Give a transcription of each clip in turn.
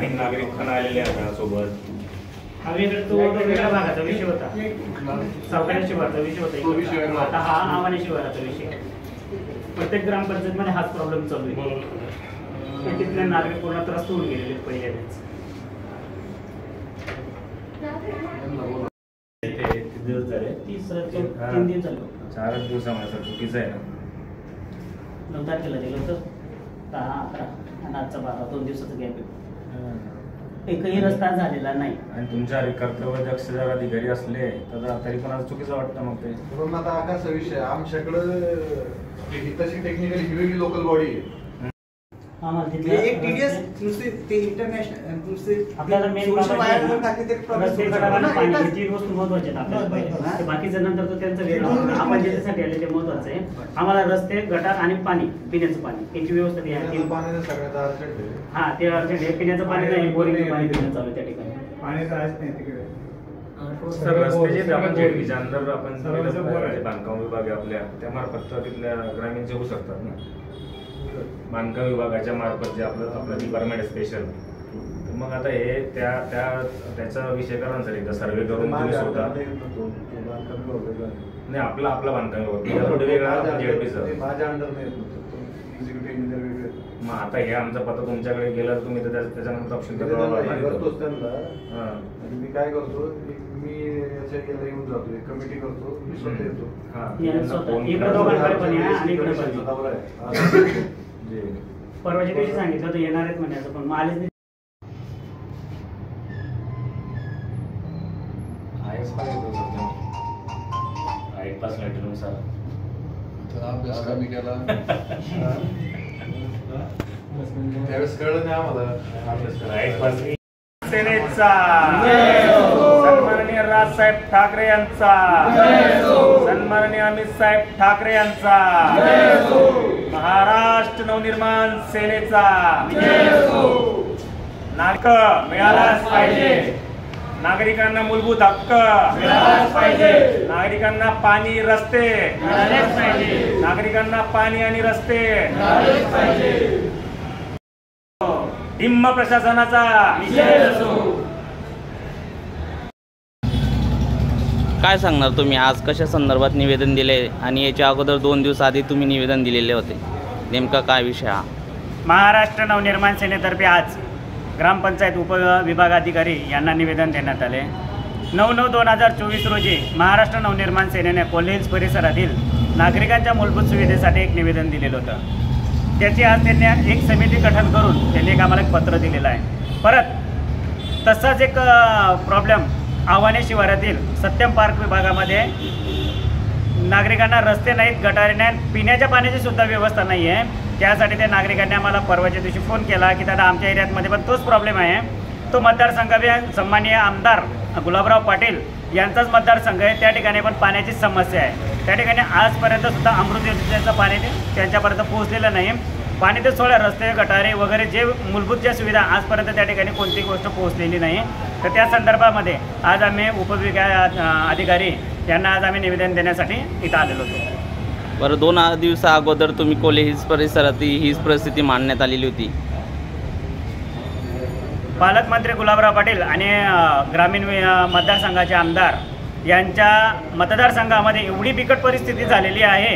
अनेक नागरिक पण आलेले आहेत सोबत. हा वेगळ्या भागाचा विषय होता, सावकाऱ्या शिवाराचा विषय होता. आता हा आव्हाने शिवाराचा विषय. प्रत्येक ग्रामपंचायतमध्ये हाच प्रॉब्लेम चालू आहे. तिथले नागरिक पूर्ण त्रस्त होऊन गेलेले पहिल्याच. दिवस झाले 3 दिन झाले. 4 दिवसामध्ये चुकीचं आहे ना. 9 तारखेला दिलं होतं 10, 11 आणि आजचा 12, 2 दिवसाचा गॅप आहे. एकही रस्ता झालेला नाही. आणि तुमच्या कर्तव्यदक्ष जर अधिकारी असले तर तरी पण आज चुकीचं वाटतं मग ते. पण आता कसा विषय आमच्याकडं तशी टेक्निकली वेगळी लोकल बॉडी आहे. एक टीडीएस नुसते ते इंटरनॅशनल नुसते आपल्याला मेन बाहेर टाकले ते प्रॉब्लेम पाणी तीन वस्तू महत्त्वाचे आहेत आपल्याला. बाकीच्या नंतर तो त्यांचं वेगळं. आपण ज्याच्यासाठी आले ते महत्त्वाचं आहे. आम्हाला रस्ते, गटार आणि पाणी, पिण्याचं पाणी याची व्यवस्था द्या. पाण्याचं सगळ्यात अर्जंट आहे. हा ते अर्जंट आहे. पिण्याचं पाणी नाही, बोरिंगचं पाणी पिणं चालू त्या ठिकाणी. पाणी जायच नाही तिकडे. सर रस्ते जे आपण जेडबीच्या अंदर आपण बांधकाम विभाग आहे आपल्या त्यामार्फत तिथल्या ग्रामीण होऊ शकतात ना. बांधकाम विभागाच्या मार्फत जे आपलं डिपार्टमेंट आहे स्पेशल. तर मग आता हे त्याचा विषय करांसाठी एकदा सर्वे करून तुम्ही स्वतः नाही आपला बांधकाम विभाग वेगळा जेडबीचा माझ्या अंडर नाही. मग आता हे आमचा पत्र तुमच्याकडे गेला तर तुम्ही त्याच्यानंतर ऑप्शन करतोच त्यांना. मी काय करतो, मी याच्या केला येऊन जातो, एक कमिटी करतो, मी स्वतः येतो. परवाच्या दिवशी सांगितलं होतं येणार आहेत म्हणे, पण मग आलेच नाही. अभ्यास कमी केला त्यावेळेस कळलं नाही आम्हाला. सेनेचा सन्माननीय राजसाहेब ठाकरे यांचा, सन्माननीय अमित साहेब ठाकरे यांचा, महाराष्ट्र नवनिर्माण सेनेचा नागरिक मिळालाच पाहिजे. नागरिकांना मूलभूत हक्क मिळालाच पाहिजे. नागरिकांना पाणी, रस्ते मिळालेच पाहिजे. नागरिकांना पाणी आणि रस्ते मिळालेच पाहिजे. निम्म प्रशासनाचा निषेध असो. काय सांगणार तुम्ही, आज कशा संदर्भात निवेदन दिले आणि याच्या अगोदर 2 दिवस आधी तुम्ही निवेदन दिलेले होते, नेमका काय विषय हा? महाराष्ट्र नवनिर्माण सेनेतर्फे आज ग्रामपंचायत उपविभागाधिकारी यांना निवेदन देण्यात आले. 9/9/2024 रोजी महाराष्ट्र नवनिर्माण सेनेने कोल्हे हिल्स परिसरातील नागरिकांच्या मूलभूत सुविधेसाठी एक निवेदन दिलेलं होतं. त्याची आज त्यांनी एक समिती गठन करून त्यांनी आम्हाला एक पत्र दिलेलं आहे. परत तसाच एक प्रॉब्लेम आव्हाने शिवारातील सत्यम पार्क विभागामध्ये नागरिकांना रस्ते नाहीत, गटारे नाहीत, पिण्याच्या पाण्याची सुद्धा व्यवस्था नाही आहे. त्यासाठी त्या नागरिकांनी आम्हाला परवाच्या दिवशी फोन केला की दादा आमच्या एरियामध्ये पण तोच प्रॉब्लेम आहे. तो मतदारसंघ सन्माननीय आमदार गुलाबराव पाटील यांचाच मतदारसंघ आहे. त्या ठिकाणी पण पाण्याची समस्या आहे. त्या ठिकाणी आजपर्यंत सुद्धा अमृत योजनेचं पाणी त्यांच्यापर्यंत पोहोचलेलं नाही. पाणी ते सोडा, रस्ते, गटारे वगैरे जे मूलभूत ज्या सुविधा आजपर्यंत त्या ठिकाणी कोणतीही गोष्ट पोहोचलेली नाही. तर त्या संदर्भामध्ये आज आम्ही उपविभाग अधिकारी यांना आज आम्ही निवेदन देण्यासाठी इथं आलेलो होतो. बरं, 2 दिवसा अगोदर तुम्ही कोल्हे हिल्स परिसरात हीच परिस्थिती मांडण्यात आलेली होती. पालकमंत्री गुलाबराव पाटील आणि ग्रामीण मतदारसंघाचे आमदार यांच्या मतदारसंघामध्ये एवढी बिकट परिस्थिती झालेली आहे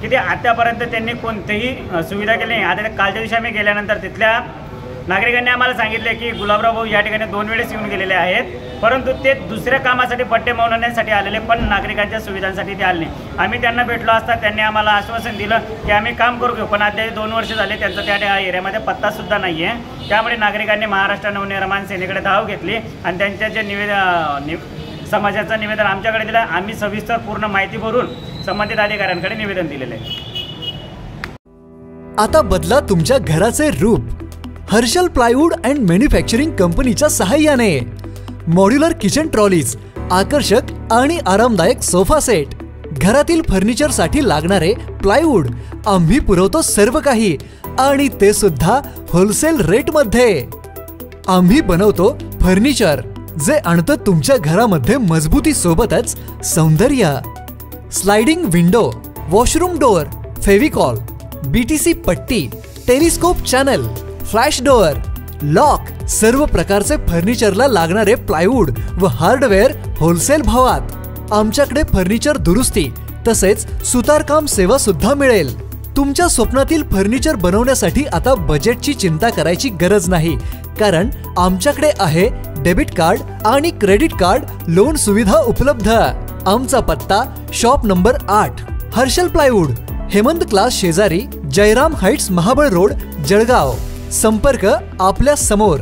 की ते आतापर्यंत त्यांनी कोणतीही सुविधा केली नाही. आता कालच्या दिवशी आम्ही गेल्यानंतर तिथल्या नागरिकांनी आम्हाला सांगितले की गुलाबराव भाऊ या ठिकाणी 2 वेळेस येऊन गेलेले आहेत, परंतु ते दुसऱ्या कामासाठी पट्टे मावण्यासाठी आलेले, पण नागरिकांच्या सुविधांसाठी ते आले नाही. आम्ही त्यांना भेटलो असता त्यांनी आम्हाला आश्वासन दिलं की आम्ही काम करू घेऊ, पण आता 2 वर्ष झाले त्यांचा त्या एरियामध्ये पत्तासुद्धा नाही आहे. त्यामुळे नागरिकांनी महाराष्ट्र नवनिर्माण सेनेकडे धाव घेतली आणि त्यांच्या जे समाजाचं निवेदन आमच्याकडे दिलं. आम्ही सविस्तर पूर्ण माहिती भरून संबंधित अधिकाऱ्यांकडे निवेदन दिलेलं आहे. आता बदला तुमच्या घराचे रूप हर्षल प्लायवूड अँड मॅन्युफॅक्चरिंग कंपनीच्या सहाय्याने. मॉड्युलर किचन ट्रॉलीज, आकर्षक आणि आरामदायक सोफा सेट, घरातील फर्निचरसाठी लागणारे प्लायवूड आम्ही पुरवतो सर्व काही, आणि ते सुद्धा होलसेल रेटमध्ये. आम्ही बनवतो फर्निचर जे आणतं तुमच्या घरामध्ये मजबूती सोबतच सौंदर्य. Sliding window, washroom door, Fevicol, BTC पट्टी, telescope channel, flash door, lock, सर्व प्रकारचे फर्निचरला लागणारे प्लायवूड व हार्डवेअर होलसेल भावात। आमच्याकडे फर्निचर दुरुस्ती तसेच सुतारकाम सेवा सुद्धा मिळेल। तुमच्या स्वप्नातील फर्निचर बनवण्यासाठी आता बजेटची चिंता करायची गरज नाही, कारण आमच्याकडे आहे डेबिट कार्ड आणि क्रेडिट कार्ड लोन सुविधा उपलब्ध। आमचा पत्ता shop number 8, Harshal plywood, Hemant class शेजारी, जयराम हाइट्स, महाबळ रोड, जळगाव। संपर्क आपल्या समोर।